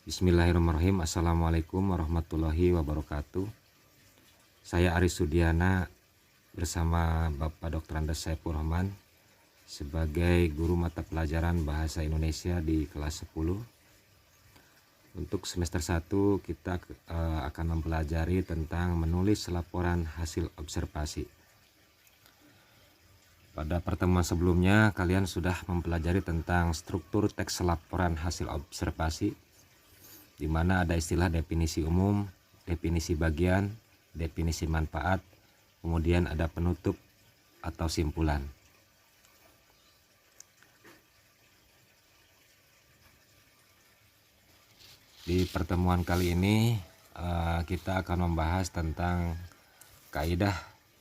Bismillahirrahmanirrahim. Assalamualaikum warahmatullahi wabarakatuh. Saya Aris Sudiana bersama Bapak Dr. Andes Saiful Rahman sebagai guru mata pelajaran Bahasa Indonesia di kelas 10. Untuk semester 1 kita akan mempelajari tentang menulis laporan hasil observasi. Pada pertemuan sebelumnya kalian sudah mempelajari tentang struktur teks laporan hasil observasi, di mana ada istilah definisi umum, definisi bagian, definisi manfaat, kemudian ada penutup atau simpulan. Di pertemuan kali ini kita akan membahas tentang kaidah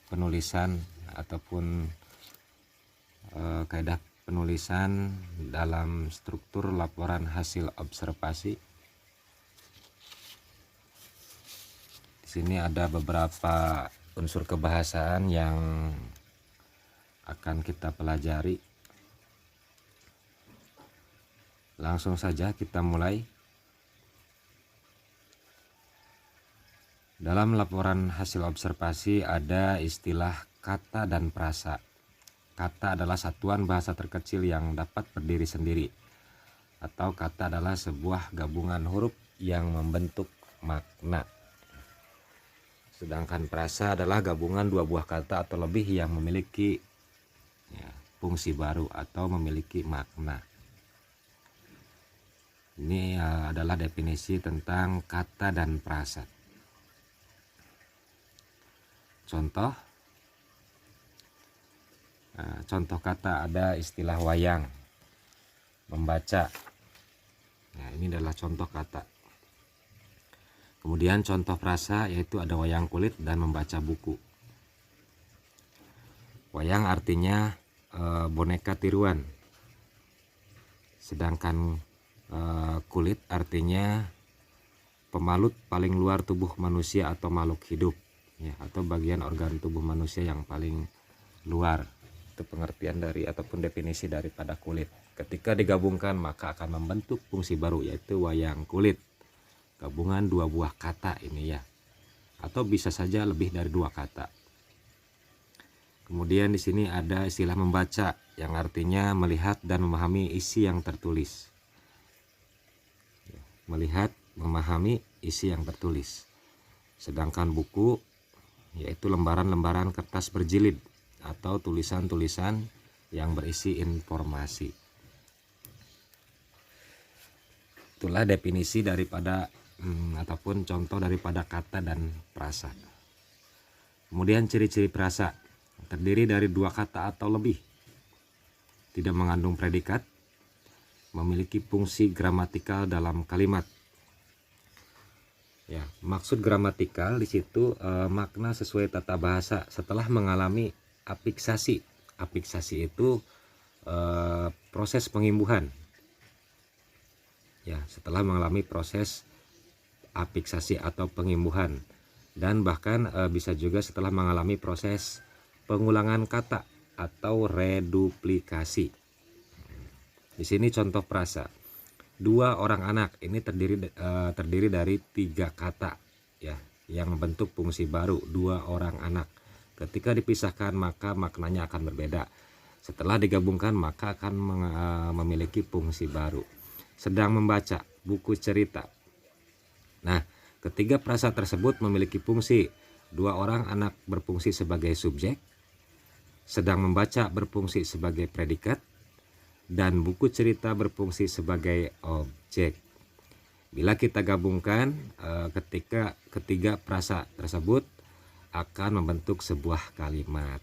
penulisan ataupun kaidah penulisan dalam struktur laporan hasil observasi. Di sini ada beberapa unsur kebahasaan yang akan kita pelajari. Langsung saja kita mulai. Dalam laporan hasil observasi ada istilah kata dan prasa. Kata adalah satuan bahasa terkecil yang dapat berdiri sendiri, atau kata adalah sebuah gabungan huruf yang membentuk makna. Sedangkan prasa adalah gabungan dua buah kata atau lebih yang memiliki fungsi baru atau memiliki makna. Ini adalah definisi tentang kata dan prasa. Contoh. Contoh kata ada istilah wayang, membaca. Nah, ini adalah contoh kata. Kemudian contoh prasa yaitu ada wayang kulit dan membaca buku. Wayang artinya boneka tiruan. Sedangkan kulit artinya pemalut paling luar tubuh manusia atau makhluk hidup, ya, atau bagian organ tubuh manusia yang paling luar. Itu pengertian dari ataupun definisi daripada kulit. Ketika digabungkan maka akan membentuk fungsi baru yaitu wayang kulit. Gabungan dua buah kata ini ya, atau bisa saja lebih dari dua kata. Kemudian di sini ada istilah membaca yang artinya melihat dan memahami isi yang tertulis. Melihat, memahami isi yang tertulis. Sedangkan buku yaitu lembaran-lembaran kertas berjilid atau tulisan-tulisan yang berisi informasi. Itulah definisi daripada ataupun contoh daripada kata dan prasa. Kemudian ciri-ciri prasa terdiri dari dua kata atau lebih, tidak mengandung predikat, memiliki fungsi gramatikal dalam kalimat. Ya, maksud gramatikal di situ makna sesuai tata bahasa setelah mengalami afiksasi. Afiksasi itu proses pengimbuhan. Ya, setelah mengalami proses afiksasi atau pengimbuhan, dan bahkan bisa juga setelah mengalami proses pengulangan kata atau reduplikasi. Di sini contoh prasa. Dua orang anak ini terdiri dari tiga kata ya yang membentuk fungsi baru dua orang anak. Ketika dipisahkan maka maknanya akan berbeda. Setelah digabungkan maka akan memiliki fungsi baru. Sedang membaca buku cerita. Nah, ketiga prasa tersebut memiliki fungsi. Dua orang anak berfungsi sebagai subjek, sedang membaca berfungsi sebagai predikat, dan buku cerita berfungsi sebagai objek. Bila kita gabungkan ketiga prasa tersebut akan membentuk sebuah kalimat.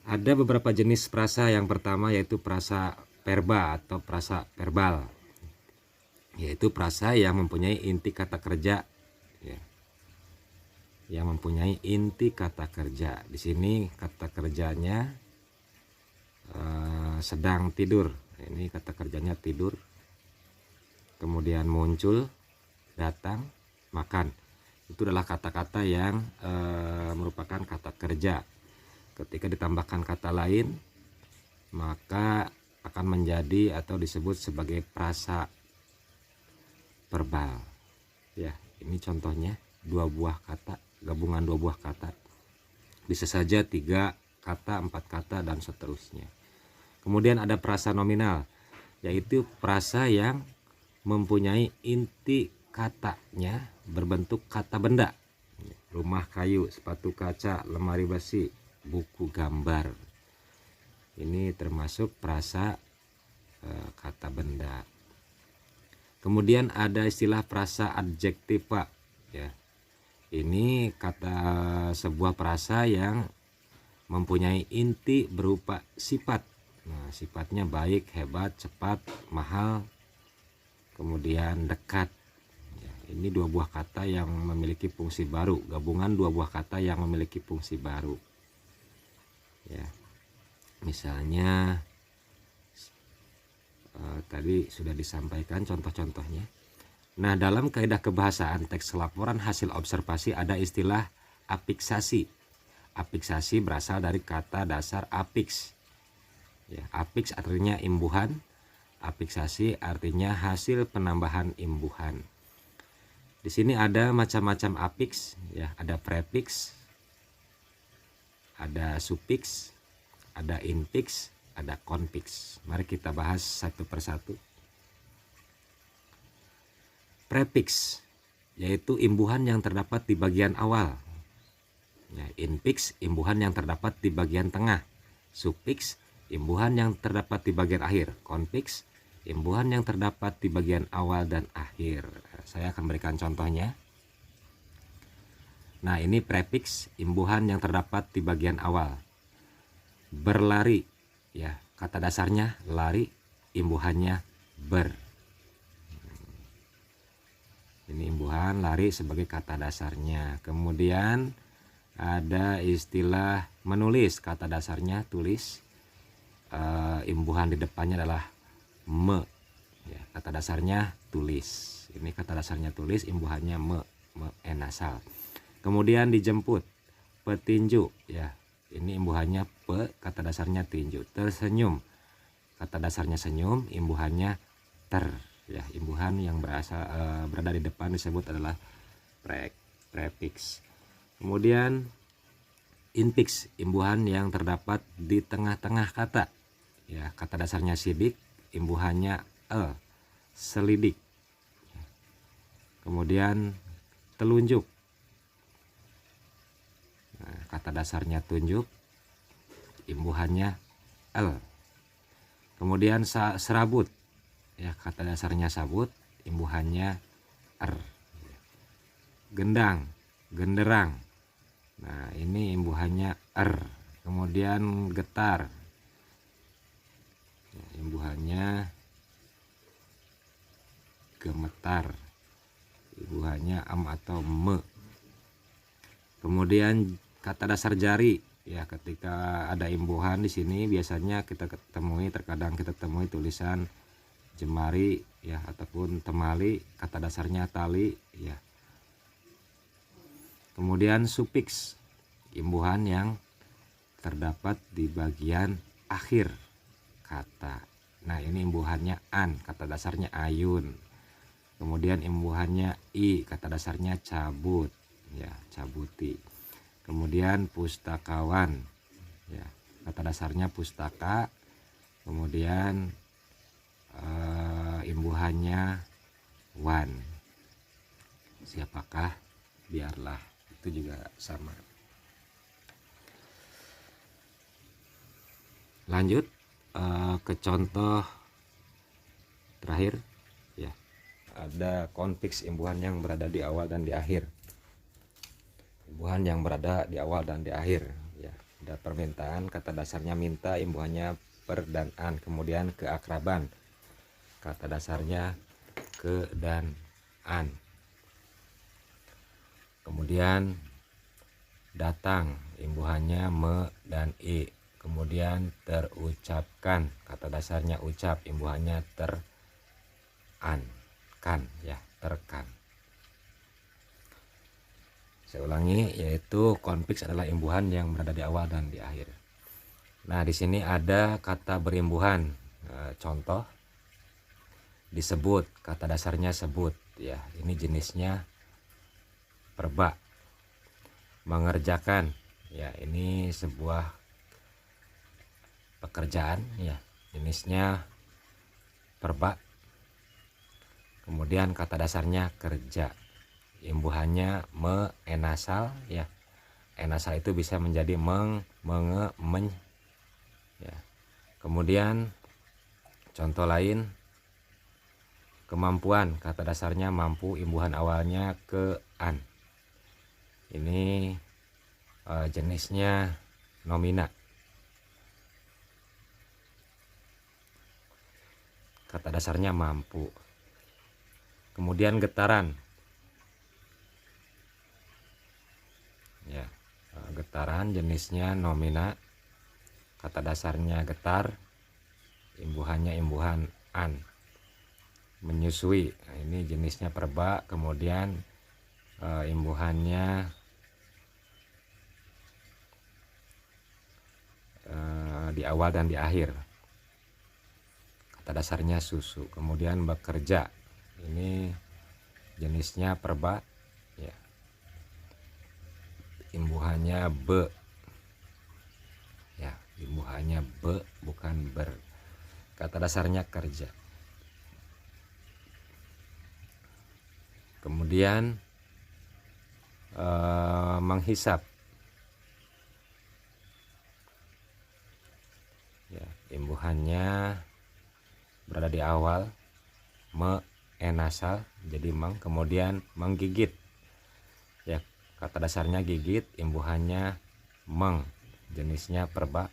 Ada beberapa jenis prasa. Yang pertama yaitu prasa verba atau prasa verbal, yaitu prasa yang mempunyai inti kata kerja, ya. Yang mempunyai inti kata kerja. Di sini kata kerjanya sedang tidur. Ini kata kerjanya tidur. Kemudian muncul, datang, makan. Itu adalah kata-kata yang merupakan kata kerja. Ketika ditambahkan kata lain maka akan menjadi atau disebut sebagai prasa verbal. Ya, ini contohnya dua buah kata, gabungan dua buah kata. Bisa saja 3 kata, 4 kata, dan seterusnya. Kemudian ada frasa nominal, yaitu frasa yang mempunyai inti katanya berbentuk kata benda. Rumah kayu, sepatu kaca, lemari besi, buku gambar. Ini termasuk frasa kata benda. Kemudian ada istilah frasa adjektiva, ya. Ini kata sebuah frasa yang mempunyai inti berupa sifat. Nah, sifatnya baik, hebat, cepat, mahal, kemudian dekat. Ya, ini dua buah kata yang memiliki fungsi baru, gabungan dua buah kata yang memiliki fungsi baru. Ya, misalnya tadi sudah disampaikan contoh-contohnya. Nah, dalam kaidah kebahasaan teks laporan hasil observasi ada istilah afiksasi. Afiksasi berasal dari kata dasar afiks. Ya, afiks artinya imbuhan, afiksasi artinya hasil penambahan imbuhan. Di sini ada macam-macam afiks, ya, ada prefiks, ada sufiks, ada infiks, ada konfiks. Mari kita bahas satu persatu. Prefiks yaitu imbuhan yang terdapat di bagian awal. Ya, infiks imbuhan yang terdapat di bagian tengah. Sufiks imbuhan yang terdapat di bagian akhir. Konfiks imbuhan yang terdapat di bagian awal dan akhir. Saya akan berikan contohnya. Nah, ini prefiks imbuhan yang terdapat di bagian awal. Berlari, ya, kata dasarnya lari, imbuhannya ber. Ini imbuhan lari sebagai kata dasarnya. Kemudian ada istilah menulis, kata dasarnya tulis. Imbuhan di depannya adalah me, ya, kata dasarnya tulis. Ini kata dasarnya tulis, imbuhannya me nasal. Kemudian dijemput, petinju, ya, ini imbuhannya pe, kata dasarnya tinju. Tersenyum, kata dasarnya senyum, imbuhannya ter. Ya, imbuhan yang berada di depan disebut adalah prefiks. Kemudian infiks, imbuhan yang terdapat di tengah-tengah kata. Ya, kata dasarnya sidik, imbuhannya selidik. Kemudian telunjuk. Nah, kata dasarnya tunjuk, imbuhannya l. Kemudian serabut. Ya, kata dasarnya sabut, imbuhannya r. Gendang, genderang. Nah, ini imbuhannya r. Kemudian getar, ya, imbuhannya gemetar, imbuhannya am atau me. Kemudian kata dasar jari, ya, ketika ada imbuhan di sini biasanya kita ketemui, terkadang kita temui tulisan jemari, ya, ataupun temali, kata dasarnya tali, ya. Kemudian sufiks, imbuhan yang terdapat di bagian akhir kata. Nah, ini imbuhannya an, kata dasarnya ayun. Kemudian imbuhannya i, kata dasarnya cabut, ya, cabuti. Kemudian pustakawan, ya, kata dasarnya pustaka. Kemudian imbuhannya wan. Siapakah? Biarlah, itu juga sama. Lanjut ke contoh terakhir, ya. Ada konfiks, imbuhan yang berada di awal dan di akhir. Imbuhan yang berada di awal dan di akhir, ya. Ada permintaan, kata dasarnya minta, imbuhannya per dan an. Kemudian keakraban, kata dasarnya ke dan an. Kemudian datang, imbuhannya me dan i. Kemudian terucapkan, kata dasarnya ucap, imbuhannya ter an, kan, ya, terkan. Saya ulangi, yaitu konfiks adalah imbuhan yang berada di awal dan di akhir. Nah, di sini ada kata berimbuhan. Contoh, disebut, kata dasarnya sebut, ya, ini jenisnya perba. Mengerjakan, ya, ini sebuah pekerjaan, ya, jenisnya perba. Kemudian kata dasarnya kerja, imbuhannya me, enasal, ya, enasal itu bisa menjadi meng, menge, men, ya. Kemudian contoh lain, kemampuan, kata dasarnya mampu, imbuhan awalnya ke an. Ini jenisnya nomina. Kata dasarnya mampu. Kemudian getaran, ya, getaran jenisnya nomina. Kata dasarnya getar, imbuhannya imbuhan an. Menyusui, nah, ini jenisnya perba. Kemudian imbuhannya di awal dan di akhir. Kata dasarnya susu. Kemudian bekerja, ini jenisnya perba, ya, imbuhannya be, ya, imbuhannya be bukan ber. Kata dasarnya kerja. Kemudian menghisap, ya, imbuhannya berada di awal, me, enasal, jadi meng. Kemudian menggigit, ya, kata dasarnya gigit, imbuhannya meng, jenisnya perba.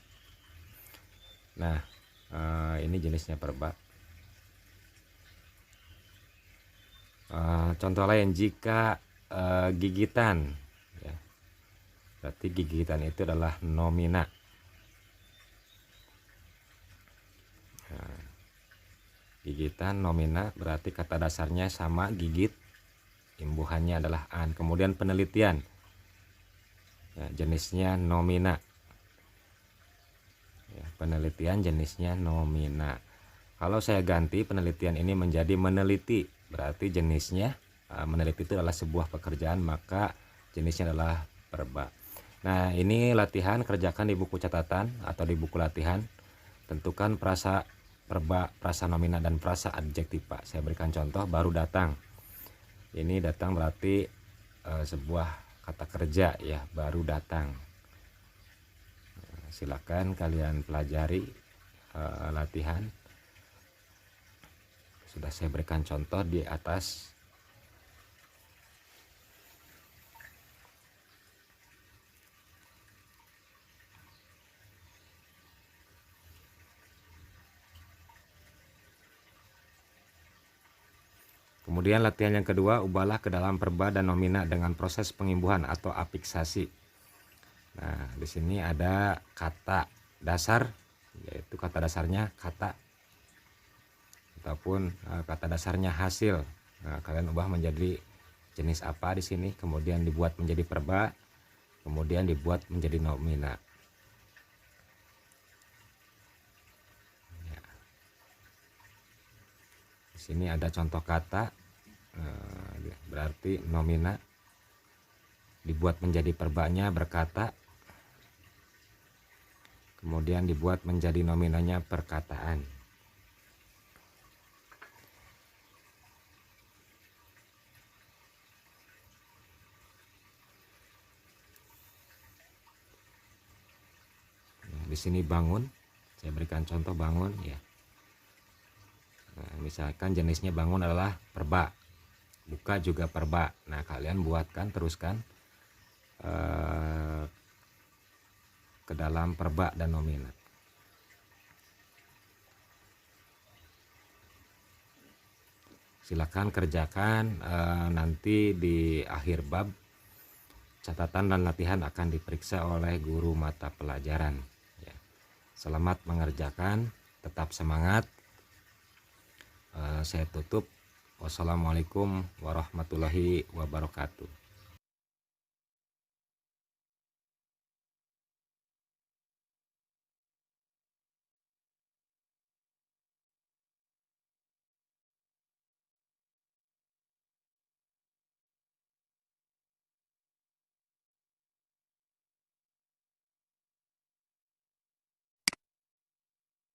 Nah, ini jenisnya perba. Contoh lain, jika gigitan, ya, berarti gigitan itu adalah nomina. Nah, gigitan nomina berarti kata dasarnya sama, gigit, imbuhannya adalah an. Kemudian penelitian, ya, jenisnya nomina, ya, penelitian jenisnya nomina. Kalau saya ganti penelitian ini menjadi meneliti, berarti jenisnya meneliti itu adalah sebuah pekerjaan, maka jenisnya adalah perba. Nah, ini latihan, kerjakan di buku catatan atau di buku latihan. Tentukan prasa perba, prasa nomina, dan prasa adjektif, Pak. Saya berikan contoh, baru datang. Ini datang berarti sebuah kata kerja, ya, baru datang. Silakan kalian pelajari latihan. Sudah saya berikan contoh di atas. Kemudian latihan yang kedua, ubahlah ke dalam perba dan nomina dengan proses pengimbuhan atau afiksasi. Nah, di sini ada kata dasar, yaitu kata dasarnya kata, ataupun kata dasarnya hasil. Nah, kalian ubah menjadi jenis apa di sini, kemudian dibuat menjadi perba, kemudian dibuat menjadi nomina. Ya. Di sini ada contoh kata, berarti nomina dibuat menjadi perbanya berkata, kemudian dibuat menjadi nominanya perkataan. Di sini bangun, saya berikan contoh bangun, ya. Nah, misalkan jenisnya bangun adalah perba, buka juga perba. Nah, kalian buatkan, teruskan ke dalam perba dan nomina. Silakan kerjakan, nanti di akhir bab catatan dan latihan akan diperiksa oleh guru mata pelajaran, ya. Selamat mengerjakan, tetap semangat. Saya tutup. Wassalamualaikum warahmatullahi wabarakatuh.